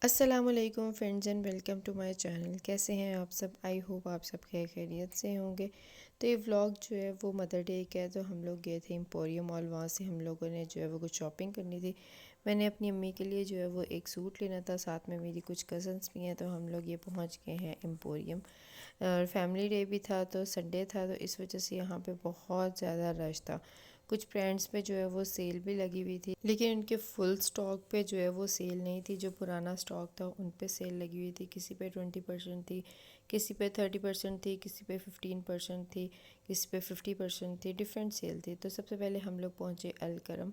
अस्सलामुअलैकुम friends and welcome to my channel. कैसे हैं आप सब? आई होप आप सब खैरियत से होंगे। तो ये व्लॉग जो है वो मदर डे का है। तो हम लोग गए थे एम्पोरियम मॉल, वहाँ से हम लोगों ने जो है वो कुछ शॉपिंग करनी थी। मैंने अपनी अम्मी के लिए जो है वो एक सूट लेना था, साथ में मेरी कुछ कज़न्स भी हैं। तो हम लोग ये पहुँच गए हैं एम्पोरियम। और फैमिली डे भी था तो संडे था, तो इस वजह से यहाँ पे बहुत ज़्यादा रश था। कुछ ब्रांड्स पे जो है वो सेल भी लगी हुई थी, लेकिन उनके फुल स्टॉक पे जो है वो सेल नहीं थी। जो पुराना स्टॉक था उन पे सेल लगी हुई थी। किसी पे 20% थी, किसी पे 30% थी, किसी पे 15% थी, किसी पे 50% थी। डिफरेंट सेल थी। तो सबसे पहले हम लोग पहुँचे अलकरम।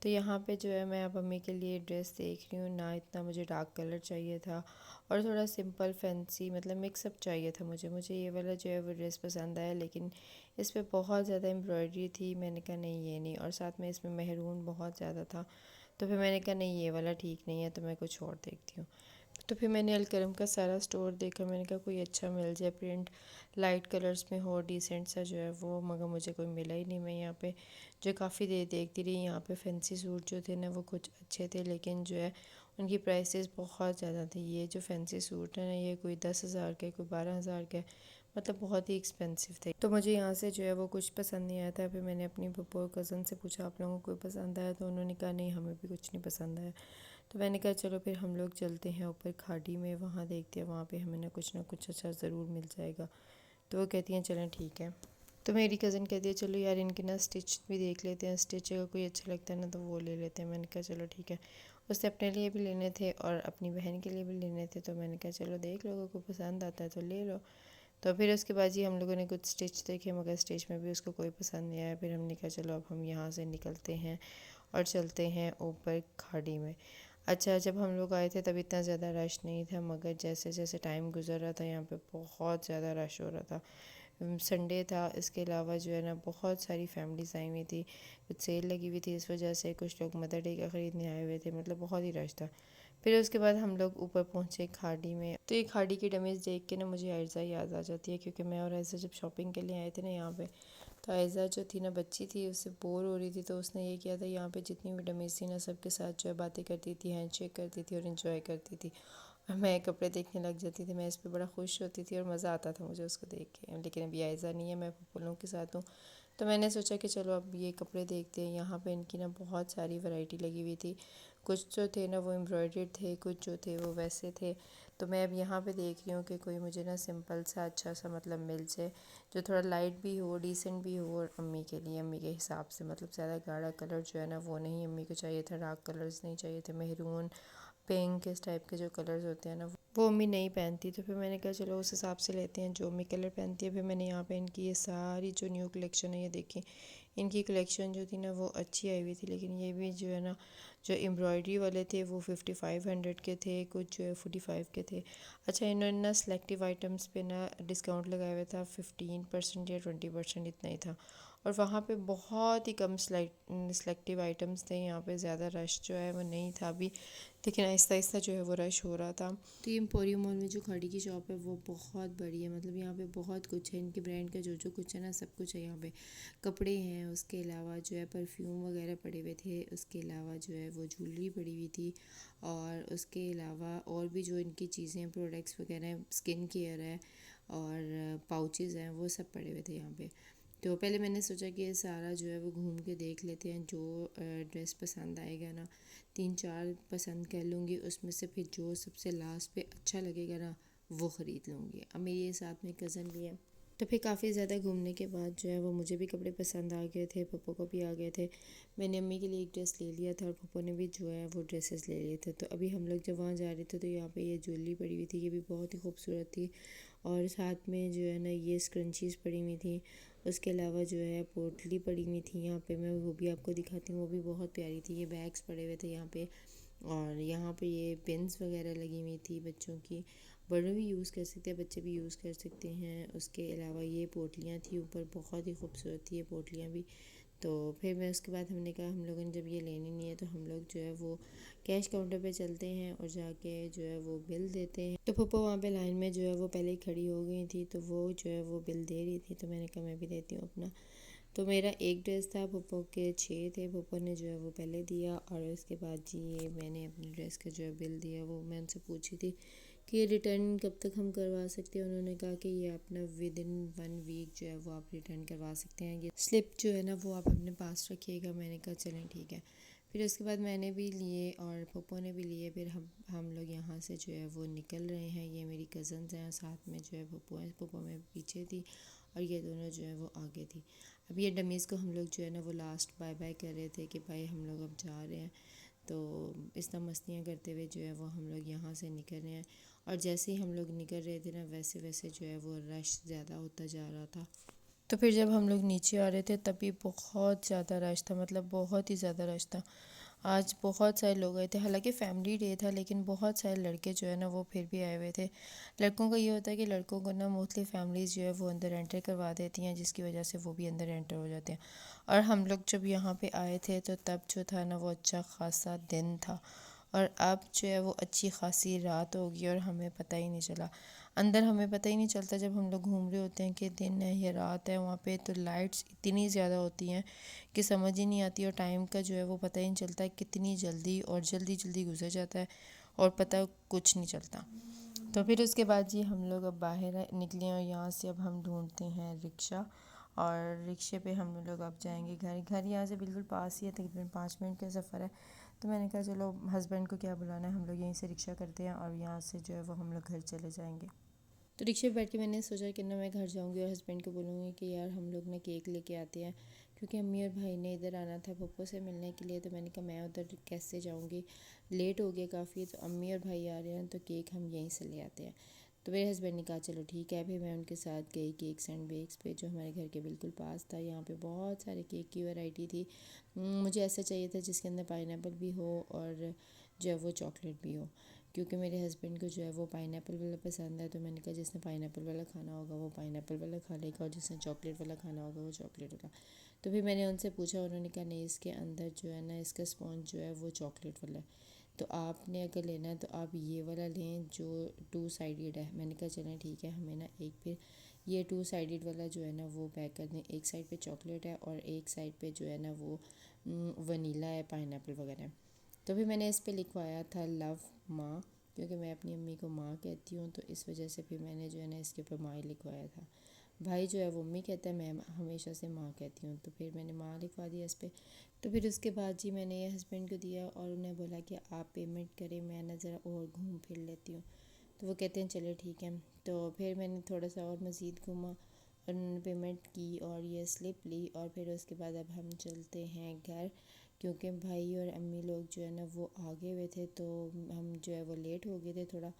तो यहाँ पे जो है मैं अब मम्मी के लिए ड्रेस देख रही हूँ। ना इतना मुझे डार्क कलर चाहिए था और थोड़ा सिंपल फैंसी मतलब मिक्सअप चाहिए था मुझे ये वाला जो है वो ड्रेस पसंद आया, लेकिन इस पे बहुत ज़्यादा एम्ब्रॉयडरी थी। मैंने कहा नहीं ये नहीं, और साथ में इसमें मेहरून बहुत ज़्यादा था। तो फिर मैंने कहा नहीं ये वाला ठीक नहीं है, तो मैं कुछ और देखती हूँ। तो फिर मैंने अलकरम का सारा स्टोर देखा। मैंने कहा कोई अच्छा मिल जाए, प्रिंट लाइट कलर्स में हो, डिसेंट सा जो है वो, मगर मुझे कोई मिला ही नहीं। मैं यहाँ पे जो काफ़ी देर देखती रही। यहाँ पे फैंसी सूट जो थे ना वो कुछ अच्छे थे, लेकिन जो है उनकी प्राइसेस बहुत ज़्यादा थी। ये जो फैंसी सूट है ना ये कोई 10,000 का, कोई 12,000 का, मतलब बहुत ही एक्सपेंसिव थे। तो मुझे यहाँ से जो है वो कुछ पसंद नहीं आया था। फिर मैंने अपनी पप्पो और कज़न से पूछा आप लोगों को कोई पसंद आया? तो उन्होंने कहा नहीं हमें भी कुछ नहीं पसंद आया। तो मैंने कहा चलो फिर हम लोग चलते हैं ऊपर खाड़ी में, वहाँ देखते हैं, वहाँ पे हमें ना कुछ अच्छा ज़रूर मिल जाएगा। तो वो कहती हैं चलें ठीक है। तो मेरी कज़न कहती है चलो यार इनके ना स्टिच भी देख लेते हैं, स्टिच अगर कोई अच्छा लगता है ना तो वो ले लेते हैं। मैंने कहा चलो ठीक है। उससे अपने लिए भी लेने थे और अपनी बहन के लिए भी लेने थे। तो मैंने कहा चलो देख लो, अगर कोई पसंद आता है तो ले लो। तो फिर उसके बाद जी हम लोगों ने कुछ स्टिच देखे, मगर स्टिच में भी उसको कोई पसंद नहीं आया। फिर हमने कहा चलो अब हम यहाँ से निकलते हैं और चलते हैं ऊपर खाड़ी में। अच्छा, जब हम लोग आए थे तब इतना ज़्यादा रश नहीं था, मगर जैसे जैसे टाइम गुजर रहा था यहाँ पे बहुत ज़्यादा रश हो रहा था। संडे था, इसके अलावा जो है ना बहुत सारी फैमिलीज आई हुई थी। कुछ सेल लगी हुई थी, इस वजह से कुछ लोग मदर डे का ख़रीदने आए हुए थे, मतलब बहुत ही रश था। फिर उसके बाद हम लोग ऊपर पहुँचे खाड़ी में। तो ये खाड़ी की डमीज़ देख के ना मुझे आयज़ा याद आ जाती है, क्योंकि मैं और आयज़ा जब शॉपिंग के लिए आए थे ना यहाँ पे, तो आयज़ा जो थी ना बच्ची थी, उससे बोर हो रही थी। तो उसने ये किया था, यहाँ पे जितनी भी डमीज़ थी ना सबके साथ जो है बातें करती थी, हैंडशेक करती थी और इन्जॉय करती थी। और मैं कपड़े देखने लग जाती थी। मैं इस पर बड़ा खुश होती थी और मज़ा आता था मुझे उसको देख के। लेकिन अभी आयज़ा नहीं है, मैं पप्पू के साथ हूँ। तो मैंने सोचा कि चलो अब ये कपड़े देखते हैं। यहाँ पे इनकी ना बहुत सारी वैरायटी लगी हुई थी। कुछ जो थे ना वो एम्ब्रॉयडर्ड थे, कुछ जो थे वो वैसे थे। तो मैं अब यहाँ पे देख रही हूँ कि कोई मुझे ना सिंपल सा अच्छा सा मतलब मिल जाए, जो थोड़ा लाइट भी हो, डिसेंट भी हो, और अम्मी के लिए, अम्मी के हिसाब से, मतलब ज़्यादा गाढ़ा कलर जो है ना वो नहीं अम्मी को चाहिए था, डार्क कलर्स नहीं चाहिए थे, मेहरून पिंक इस टाइप के जो कलर्स होते हैं ना वो अम्मी नहीं पहनती। तो फिर मैंने कहा चलो उस हिसाब से लेते हैं जो अम्मी कलर पहनती है। फिर मैंने यहाँ पे इनकी ये सारी जो न्यू कलेक्शन है ये देखी। इनकी कलेक्शन जो थी ना वो अच्छी आई हुई थी, लेकिन ये भी जो है ना जो एम्ब्रॉयडरी वाले थे वो 5500 के थे, कुछ जो है 45 के थे। अच्छा, इन्होंने ना सेलेक्टिव आइटम्स पे ना डिस्काउंट लगाया हुआ था, 15% या 20% इतना ही था। और वहाँ पे बहुत ही कम सेलेक्टिव आइटम्स थे। यहाँ पे ज़्यादा रश जो है वो नहीं था अभी, लेकिन आहिस्ता आहिस्ता जो है वो रश हो रहा था। तो ये एम्पोरियम मॉल में जो खाड़ी की शॉप है वो बहुत बड़ी है, मतलब यहाँ पे बहुत कुछ है। इनके ब्रांड का जो जो कुछ है ना सब कुछ है यहाँ पे। कपड़े हैं, उसके अलावा जो है परफ्यूम वगैरह पड़े हुए थे, उसके अलावा जो है वो ज्वेलरी पड़ी हुई थी, और उसके अलावा और भी जो इनकी चीज़ें हैं, प्रोडक्ट्स वगैरह हैं, स्किन केयर है और पाउचेज़ हैं, वो सब पड़े हुए थे यहाँ पे। तो पहले मैंने सोचा कि ये सारा जो है वो घूम के देख लेते हैं। जो ड्रेस पसंद आएगा ना, 3-4 पसंद कर लूँगी, उसमें से फिर जो सबसे लास्ट पे अच्छा लगेगा ना वो ख़रीद लूँगी। अब मेरे साथ में कज़न भी है। तो फिर काफ़ी ज़्यादा घूमने के बाद जो है वो मुझे भी कपड़े पसंद आ गए थे, पप्पो को भी आ गए थे। मैंने अम्मी के लिए एक ड्रेस ले लिया था और पप्पो ने भी जो है वो ड्रेसेस ले लिए थे। तो अभी हम लोग जब वहाँ जा रहे थे तो यहाँ पे ये ज्वेलरी पड़ी हुई थी, ये भी बहुत ही खूबसूरत थी। और साथ में जो है ना ये स्क्रंचीज़ पड़ी हुई थी। उसके अलावा जो है पोटली पड़ी हुई थी यहाँ पे, मैं वो भी आपको दिखाती हूँ, वो भी बहुत प्यारी थी। ये बैग्स पड़े हुए थे यहाँ पे, और यहाँ पे ये पेन्स वगैरह लगी हुई थी बच्चों की। बड़े भी यूज़ कर सकते हैं, बच्चे भी यूज़ कर सकते हैं। उसके अलावा ये पोटलियाँ थी ऊपर, बहुत ही खूबसूरत थी ये पोटलियाँ भी। तो फिर मैं उसके बाद हमने कहा हम लोगों ने जब ये लेनी नहीं है तो हम लोग जो है वो कैश काउंटर पे चलते हैं और जाके जो है वो बिल देते हैं। तो पप्पो वहाँ पे लाइन में जो है वो पहले ही खड़ी हो गई थी, तो वो जो है वो बिल दे रही थी। तो मैंने कहा मैं भी देती हूँ अपना। तो मेरा एक ड्रेस था, पप्पो के 6 थे, पप्पो ने जो है वो पहले दिया। और उसके बाद जी ये मैंने अपने ड्रेस का जो है बिल दिया, वो मैं उनसे पूछी थी कि रिटर्न कब तक हम करवा सकते हैं। उन्होंने कहा कि ये अपना विद इन 1 वीक जो है वो आप रिटर्न करवा सकते हैं, ये स्लिप जो है ना वो आप अपने पास रखिएगा। मैंने कहा चलें ठीक है। फिर उसके बाद मैंने भी लिए और पप्पो ने भी लिए। फिर हम लोग यहाँ से जो है वो निकल रहे हैं। ये मेरी कज़न्स हैं, साथ में जो है पप्पो है, पप्पो में पीछे थी और ये दोनों जो है वो आगे थी। अब ये डमीज़ को हम लोग जो है ना वो लास्ट बाय बाय कर रहे थे कि भाई हम लोग अब जा रहे हैं। तो इस तरह मस्तियाँ करते हुए जो है वो हम लोग यहाँ से निकल रहे हैं। और जैसे ही हम लोग निकल रहे थे ना वैसे वैसे जो है वो रश ज़्यादा होता जा रहा था। तो फिर जब हम लोग नीचे आ रहे थे तभी बहुत ज़्यादा रश था, मतलब बहुत ही ज़्यादा रश था। आज बहुत सारे लोग आए थे, हालांकि फैमिली डे था लेकिन बहुत सारे लड़के जो है ना वो फिर भी आए हुए थे। लड़कों का ये होता है कि लड़कों को ना मोस्टली फैमिलीज़ जो है वो अंदर एंटर करवा देती हैं, जिसकी वजह से वो भी अंदर एंटर हो जाते हैं। और हम लोग जब यहाँ पे आए थे तो तब जो था ना वो अच्छा खासा दिन था और अब जो है वो अच्छी खासी रात होगी और हमें पता ही नहीं चला। अंदर हमें पता ही नहीं चलता जब हम लोग घूम रहे होते हैं कि दिन है या रात है। वहाँ पे तो लाइट्स इतनी ज़्यादा होती हैं कि समझ ही नहीं आती और टाइम का जो है वो पता ही नहीं चलता, कितनी जल्दी और जल्दी जल्दी गुजर जाता है और पता कुछ नहीं चलता। तो फिर उसके बाद जी हम लोग अब बाहर निकले और यहाँ से अब हम ढूंढते हैं रिक्शा। और रिक्शे पे हम लोग अब जाएंगे घर। घर यहाँ से बिल्कुल पास ही है, तकरीबन 5 मिनट का सफ़र है। तो मैंने कहा चलो हस्बैंड को क्या बुलाना है, हम लोग यहीं से रिक्शा करते हैं और यहाँ से जो है वो हम लोग घर चले जाएंगे। तो रिक्शे पे बैठ के मैंने सोचा कि ना मैं घर जाऊंगी और हस्बैंड को बोलूँगी कि यार हम लोग ना केक लेके आते हैं, क्योंकि अम्मी और भाई ने इधर आना था पप्पो से मिलने के लिए। तो मैंने कहा मैं उधर कैसे जाऊंगी, लेट हो गया काफ़ी। तो अम्मी और भाई आ रहे हैं तो केक हम यहीं से ले आते हैं। तो मेरे हस्बैंड ने कहा चलो ठीक है। फिर मैं उनके साथ गई केक्स एंड बेक्स पे, जो हमारे घर के बिल्कुल पास था। यहाँ पे बहुत सारे केक की वैरायटी थी। मुझे ऐसा चाहिए था जिसके अंदर पाइनएप्पल भी हो और जो है वो चॉकलेट भी हो, क्योंकि मेरे हस्बैंड को जो है वो पाइनएप्पल वाला पसंद है। तो मैंने कहा जिसने पाइनएप्पल वाला खाना होगा वो पाइनएप्पल वाला खा लेगा और जिसने चॉकलेट वाला खाना होगा वो चॉकलेट वाला। तो फिर मैंने उनसे पूछा, उन्होंने कहा नहीं, इसके अंदर जो है ना इसका स्पॉन्ज जो है वो चॉकलेट वाला है, तो आपने अगर लेना है तो आप ये वाला लें जो 2 साइडेड है। मैंने कहा चलें ठीक है, हमें ना एक फिर ये 2 साइडेड वाला जो है ना वो पैक कर दें। एक साइड पे चॉकलेट है और एक साइड पे जो है ना वो वनीला है, पाइनएप्पल वगैरह है। तो फिर मैंने इस पे लिखवाया था लव माँ, क्योंकि मैं अपनी अम्मी को माँ कहती हूँ, तो इस वजह से फिर मैंने जो है ना इसके ऊपर माँ ही लिखवाया था। भाई जो है वो अम्मी कहता है, मैं हमेशा से माँ कहती हूँ, तो फिर मैंने माँ लिखवा दिया इस पर। तो फिर उसके बाद जी मैंने ये हस्बैंड को दिया और उन्हें बोला कि आप पेमेंट करें, मैं ना ज़रा और घूम फिर लेती हूँ। तो वो कहते हैं चलो ठीक है। तो फिर मैंने थोड़ा सा और मज़ीद घूमा और उन्होंने पेमेंट की और ये स्लिप ली। और फिर उसके बाद अब हम चलते हैं घर, क्योंकि भाई और अम्मी लोग जो है ना वो आगे हुए थे, तो हम जो है वो लेट हो गए थे थोड़ा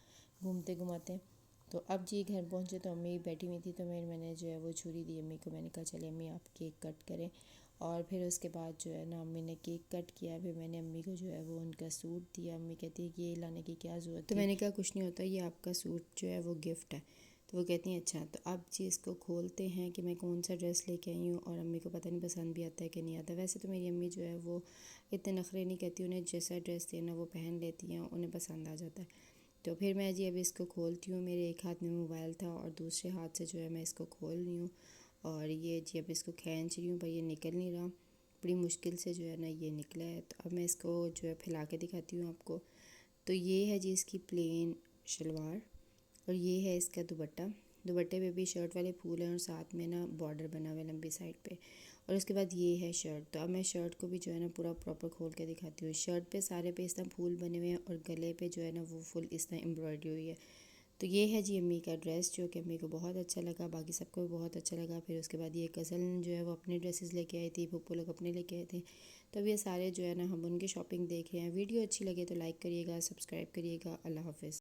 घूमते घुमाते। तो अब जी घर पहुँचे तो अम्मी बैठी हुई थी, तो मैंने जो है वो छुरी दी अम्मी को। मैंने कहा चले अम्मी आप केक कट करें। और फिर उसके बाद जो है ना अम्मी ने केक कट किया। फिर मैंने अम्मी को जो है वो उनका सूट दिया। अम्मी कहती है कि ये लाने की क्या ज़रूरत है, तो मैंने कहा कुछ नहीं होता, ये आपका सूट जो है वो गिफ्ट है। तो वो कहती हैं अच्छा। तो अब जी इसको खोलते हैं कि मैं कौन सा ड्रेस लेके आई हूँ, और अम्मी को पता नहीं पसंद भी आता है कि नहीं आता। वैसे तो मेरी अम्मी जो है वो इतने नखरे नहीं कहती, उन्हें जैसा ड्रेस देना वो पहन लेती हैं, उन्हें पसंद आ जाता है। तो फिर मैं जी अभी इसको खोलती हूँ। मेरे एक हाथ में मोबाइल था और दूसरे हाथ से जो है मैं इसको खोल रही हूँ। और ये जी अब इसको खींच रही हूँ, पर ये निकल नहीं रहा, बड़ी मुश्किल से जो है ना ये निकला है। तो अब मैं इसको जो है फैला के दिखाती हूँ आपको। तो ये है जी इसकी प्लेन शलवार और ये है इसका दुपट्टा। दुपट्टे पे भी शर्ट वाले फूल हैं और साथ में ना बॉर्डर बना हुआ है लंबी साइड पे। और उसके बाद ये है शर्ट। तो अब मैं शर्ट को भी जो है ना पूरा प्रॉपर खोल के दिखाती हूँ। शर्ट पे सारे पे इस तरह फूल बने हुए हैं और गले पे जो है ना वो फुल इस तरह एम्ब्रॉयडरी हुई है। तो ये है जी अम्मी का ड्रेस, जो कि अम्मी को बहुत अच्छा लगा, बाकी सबको भी बहुत अच्छा लगा। फिर उसके बाद ये कज़न जो है वो अपने ड्रेसेस लेके आई थी, पप्पू लोग अपने लेके आए थे। तो अब ये सारे जो है ना हम उनकी शॉपिंग देख रहे हैं। वीडियो अच्छी लगे तो लाइक करिएगा, सब्सक्राइब करिएगा। अल्लाह हाफ़िज़।